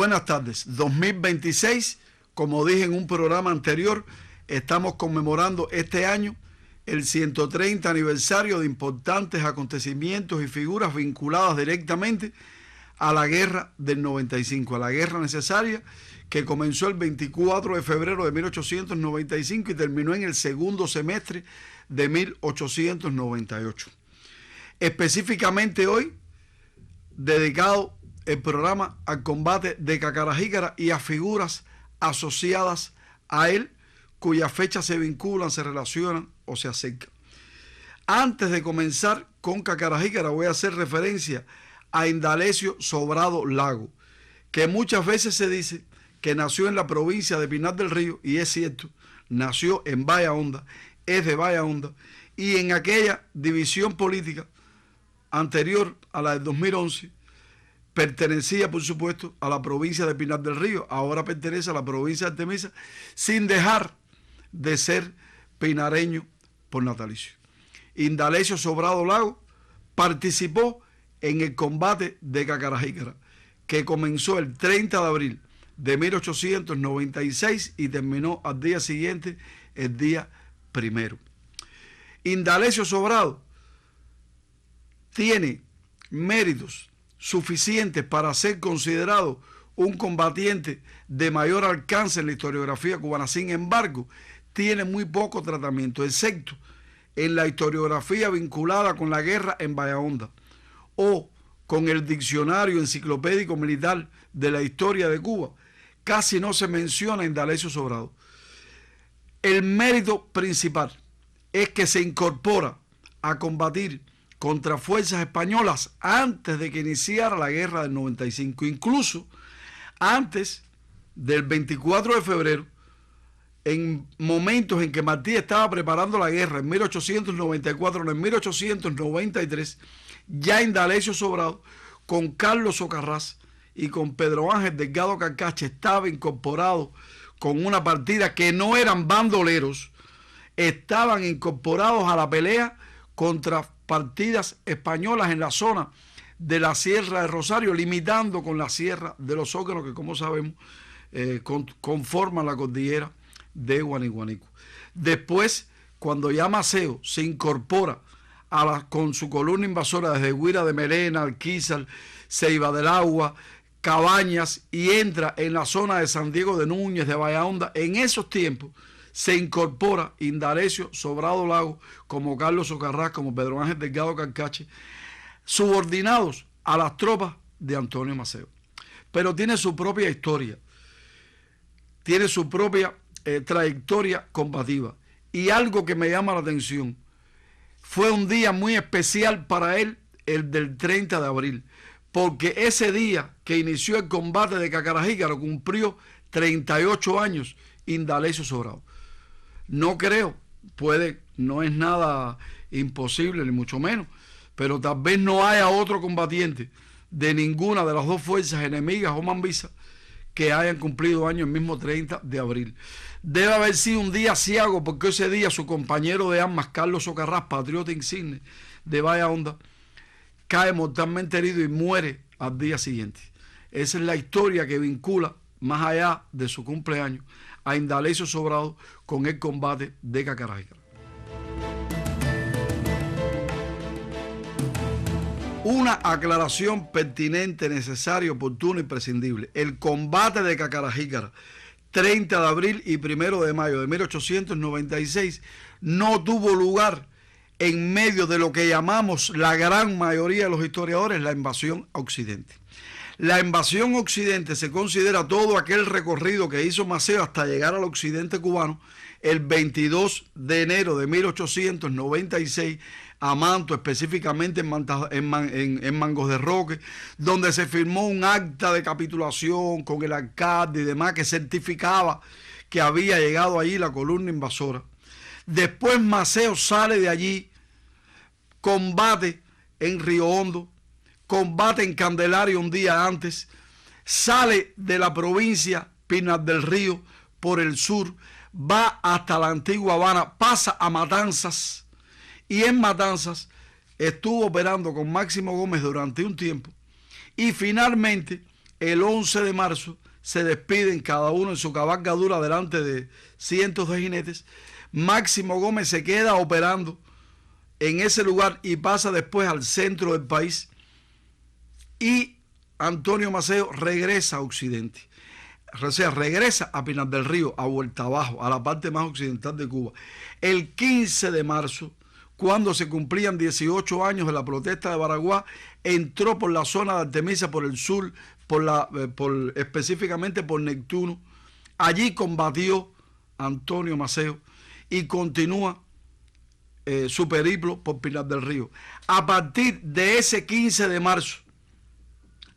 Buenas tardes. 2026, como dije en un programa anterior, estamos conmemorando este año el 130 aniversario de importantes acontecimientos y figuras vinculadas directamente a la guerra del 95, a la guerra necesaria que comenzó el 24 de febrero de 1895 y terminó en el segundo semestre de 1898. Específicamente hoy, dedicado el programa al combate de Cacarajícara y a figuras asociadas a él, cuyas fechas se vinculan, se relacionan o se acercan. Antes de comenzar con Cacarajícara, voy a hacer referencia a Indalecio Sobrado Lago, que muchas veces se dice que nació en la provincia de Pinar del Río, y es cierto, nació en Bahía Honda, es de Bahía Honda, y en aquella división política anterior a la del 2011, pertenecía, por supuesto, a la provincia de Pinar del Río, ahora pertenece a la provincia de Artemisa, sin dejar de ser pinareño por natalicio. Indalecio Sobrado Lago participó en el combate de Cacarajícara, que comenzó el 30 de abril de 1896 y terminó al día siguiente, el día 1. Indalecio Sobrado tiene méritos suficientes para ser considerado un combatiente de mayor alcance en la historiografía cubana. Sin embargo, tiene muy poco tratamiento, excepto en la historiografía vinculada con la guerra en Bahía Honda o con el diccionario enciclopédico militar de la historia de Cuba. Casi no se menciona Indalecio Sobrado. El mérito principal es que se incorpora a combatir contra fuerzas españolas antes de que iniciara la guerra del 95, incluso antes del 24 de febrero, en momentos en que Martí estaba preparando la guerra en 1894, no, en 1893, ya Indalecio Sobrado, con Carlos Socarrás y con Pedro Ángel Delgado Carcache, estaba incorporado con una partida que no eran bandoleros, estaban incorporados a la pelea contra partidas españolas en la zona de la Sierra de Rosario, limitando con la Sierra de los Zócalos, que como sabemos conforman la cordillera de Guaniguanico. Después, cuando ya Maceo se incorpora con su columna invasora desde Guira de Melena, Alquizar, Ceiba del Agua, Cabañas, y entra en la zona de San Diego de Núñez, de Bahía Honda, en esos tiempos se incorpora Indalecio Sobrado Lago, como Carlos Socarrás, como Pedro Ángel Delgado Carcache, subordinados a las tropas de Antonio Maceo. Pero tiene su propia historia, tiene su propia trayectoria combativa. Y algo que me llama la atención, fue un día muy especial para él, el del 30 de abril, porque ese día que inició el combate de Cacarajícara cumplió 38 años Indalecio Sobrado. No creo, no es nada imposible, ni mucho menos, pero tal vez no haya otro combatiente de ninguna de las dos fuerzas enemigas o mambisas que hayan cumplido años el mismo 30 de abril. Debe haber sido un día ciago, porque ese día su compañero de armas, Carlos Socarrás, patriota insigne de Bahía Honda, cae mortalmente herido y muere al día siguiente. Esa es la historia que vincula, más allá de su cumpleaños, a Indalecio Sobrado con el combate de Cacarajícara. Una aclaración pertinente, necesaria, oportuna y prescindible. El combate de Cacarajícara, 30 de abril y 1 de mayo de 1896, no tuvo lugar en medio de lo que llamamos la gran mayoría de los historiadores la invasión a Occidente. La invasión a Occidente se considera todo aquel recorrido que hizo Maceo hasta llegar al occidente cubano el 22 de enero de 1896 a Manto, específicamente en Mangos de Roque, donde se firmó un acta de capitulación con el alcalde y demás que certificaba que había llegado allí la columna invasora. Después Maceo sale de allí, combate en Río Hondo, combate en Candelaria un día antes, sale de la provincia Pinar del Río por el sur, va hasta la antigua Habana, pasa a Matanzas, y en Matanzas estuvo operando con Máximo Gómez durante un tiempo, y finalmente El 11 de marzo se despiden cada uno en su cabalgadura delante de cientos de jinetes. Máximo Gómez se queda operando en ese lugar y pasa después al centro del país. Y Antonio Maceo regresa a Occidente. O sea, regresa a Pinar del Río, a vuelta abajo, a la parte más occidental de Cuba. El 15 de marzo, cuando se cumplían 18 años de la protesta de Baraguá, entró por la zona de Artemisa, por el sur, específicamente por Neptuno. Allí combatió Antonio Maceo y continúa su periplo por Pinar del Río. A partir de ese 15 de marzo,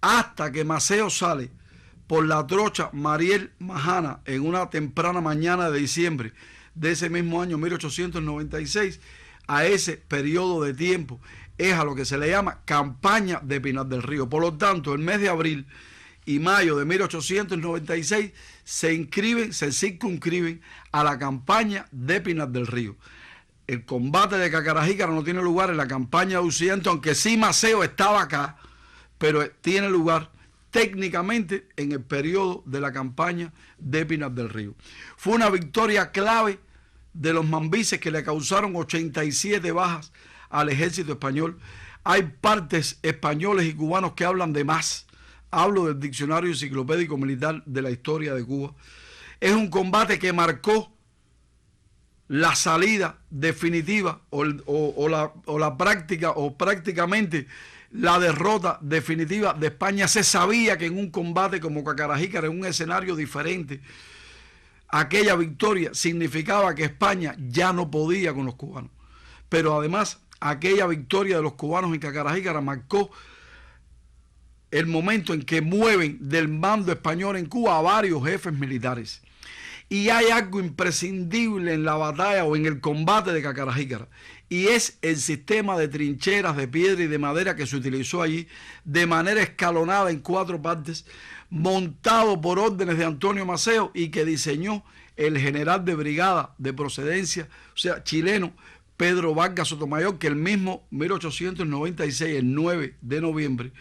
hasta que Maceo sale por la trocha Mariel Majana en una temprana mañana de diciembre de ese mismo año 1896, a ese periodo de tiempo es a lo que se le llama campaña de Pinar del Río. Por lo tanto, el mes de abril y mayo de 1896 se circunscriben a la campaña de Pinar del Río. El combate de Cacarajícara no tiene lugar en la campaña de Occidente, aunque sí Maceo estaba acá, pero tiene lugar técnicamente en el periodo de la campaña de Pinar del Río. Fue una victoria clave de los mambises que le causaron 87 bajas al ejército español. Hay partes españoles y cubanos que hablan de más. Hablo del Diccionario Enciclopédico Militar de la Historia de Cuba. Es un combate que marcó la salida definitiva o la práctica o prácticamente la derrota definitiva de España. Se sabía que en un combate como Cacarajícara, en un escenario diferente, aquella victoria significaba que España ya no podía con los cubanos. Pero además, aquella victoria de los cubanos en Cacarajícara marcó el momento en que mueven del mando español en Cuba a varios jefes militares. Y hay algo imprescindible en la batalla o en el combate de Cacarajícara, y es el sistema de trincheras de piedra y de madera que se utilizó allí de manera escalonada en 4 partes, montado por órdenes de Antonio Maceo y que diseñó el general de brigada de procedencia, o sea, chileno, Pedro Vargas Sotomayor, que el mismo 1896, el 9 de noviembre,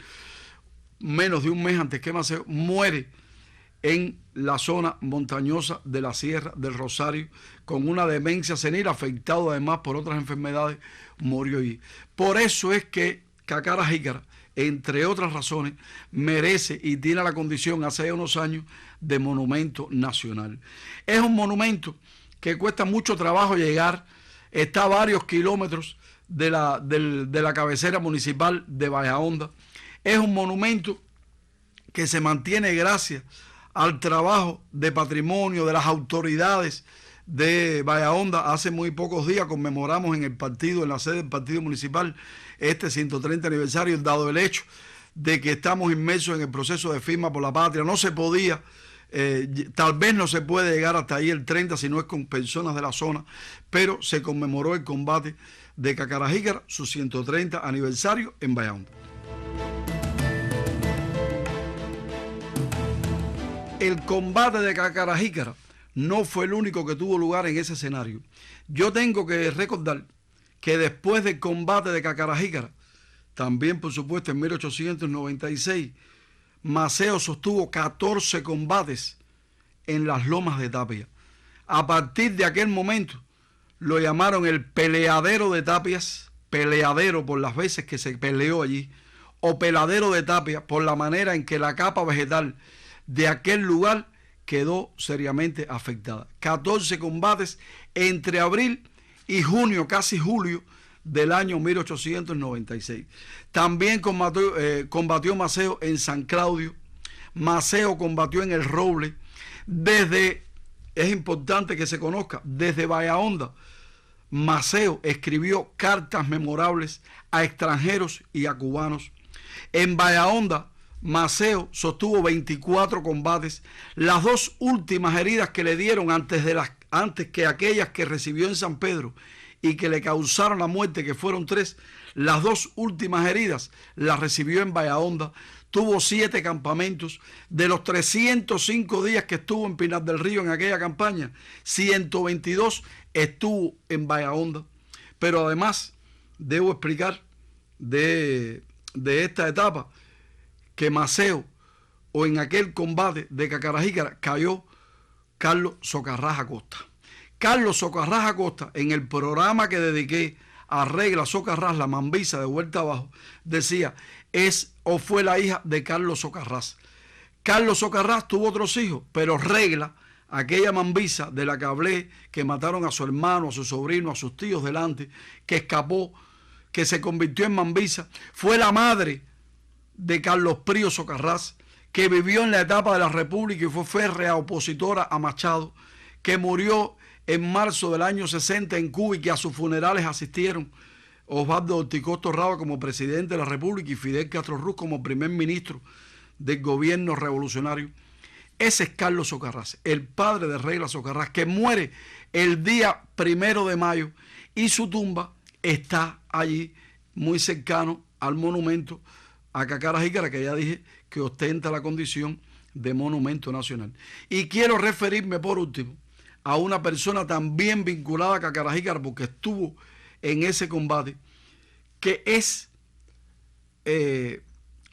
menos de un mes antes que Maceo, muere en la zona montañosa de la Sierra del Rosario, con una demencia senil, afectado además por otras enfermedades, murió allí. Por eso es que Cacarajícara, entre otras razones, merece y tiene la condición hace unos años de monumento nacional. Es un monumento que cuesta mucho trabajo llegar, está a varios kilómetros de la cabecera municipal de Bahahonda. Es un monumento que se mantiene gracias al trabajo de patrimonio de las autoridades de Bahahonda. Hace muy pocos días conmemoramos en la sede del partido municipal, este 130 aniversario, dado el hecho de que estamos inmersos en el proceso de firma por la patria. No se podía, tal vez no se puede llegar hasta ahí el 30 si no es con personas de la zona, pero se conmemoró el combate de Cacarajícara, su 130 aniversario en Bahahonda. El combate de Cacarajícara no fue el único que tuvo lugar en ese escenario. Yo tengo que recordar que después del combate de Cacarajícara, también por supuesto en 1896, Maceo sostuvo 14 combates en las lomas de Tapia. A partir de aquel momento lo llamaron el peleadero de Tapias, peleadero por las veces que se peleó allí, o peladero de Tapia por la manera en que la capa vegetal de aquel lugar quedó seriamente afectada. 14 combates entre abril y junio, casi julio del año 1896. También combatió Maceo en San Claudio. Maceo combatió en El Roble. Es importante que se conozca, desde Bahahonda, Maceo escribió cartas memorables a extranjeros y a cubanos. En Bahahonda, Maceo sostuvo 24 combates. Las 2 últimas heridas que le dieron antes que aquellas que recibió en San Pedro y que le causaron la muerte, que fueron 3, las 2 últimas heridas las recibió en Bahahonda. Tuvo 7 campamentos. De los 305 días que estuvo en Pinar del Río en aquella campaña, 122 estuvo en Bahahonda. Pero además, debo explicar de esta etapa, que Maceo o en aquel combate de Cacarajícara cayó Carlos Socarrás Acosta. Carlos Socarrás Acosta, en el programa que dediqué a Regla Socarrás, la mambisa de vuelta abajo, decía, es o fue la hija de Carlos Socarrás. Carlos Socarrás tuvo otros hijos, pero Regla, aquella mambisa de la que hablé, que mataron a su hermano, a su sobrino, a sus tíos delante, que escapó, que se convirtió en mambisa, fue la madre de Carlos Prío Socarrás, que vivió en la etapa de la República y fue férrea opositora a Machado, que murió en marzo del año 60 en Cuba y que a sus funerales asistieron Osvaldo Ortiz Torraba como presidente de la República y Fidel Castro Ruz como primer ministro del gobierno revolucionario. Ese es Carlos Socarrás, el padre de Regla Socarrás, que muere el día 1 de mayo y su tumba está allí muy cercano al monumento a Cacarajícara, que ya dije que ostenta la condición de monumento nacional. Y quiero referirme por último a una persona también vinculada a Cacarajícara porque estuvo en ese combate, que es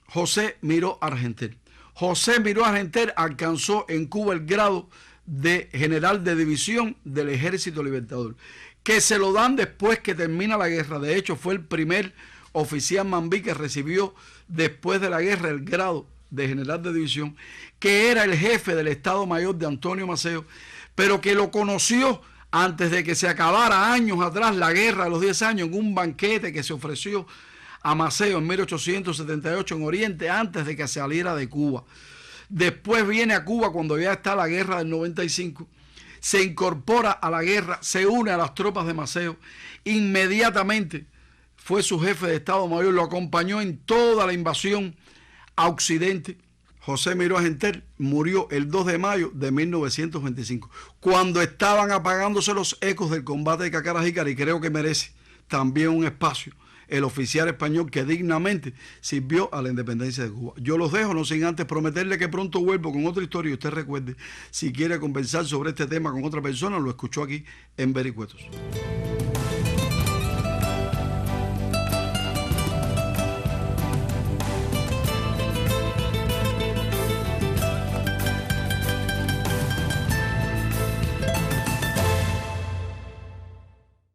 José Miró Argenter. José Miró Argenter alcanzó en Cuba el grado de general de división del Ejército Libertador, que se lo dan después que termina la guerra. De hecho, fue el primer oficial mambí que recibió después de la guerra el grado de general de división, que era el jefe del Estado Mayor de Antonio Maceo, pero que lo conoció antes de que se acabara años atrás la guerra de los 10 años en un banquete que se ofreció a Maceo en 1878 en Oriente, antes de que saliera de Cuba. Después viene a Cuba cuando ya está la guerra del 95, se incorpora a la guerra, se une a las tropas de Maceo, inmediatamente fue su jefe de Estado Mayor, lo acompañó en toda la invasión a Occidente. José Miró Argenter murió el 2 de mayo de 1925, cuando estaban apagándose los ecos del combate de Cacarajícara, y creo que merece también un espacio el oficial español que dignamente sirvió a la independencia de Cuba. Yo los dejo, no sin antes prometerle que pronto vuelvo con otra historia y usted recuerde, si quiere conversar sobre este tema con otra persona, lo escuchó aquí en Vericuetos.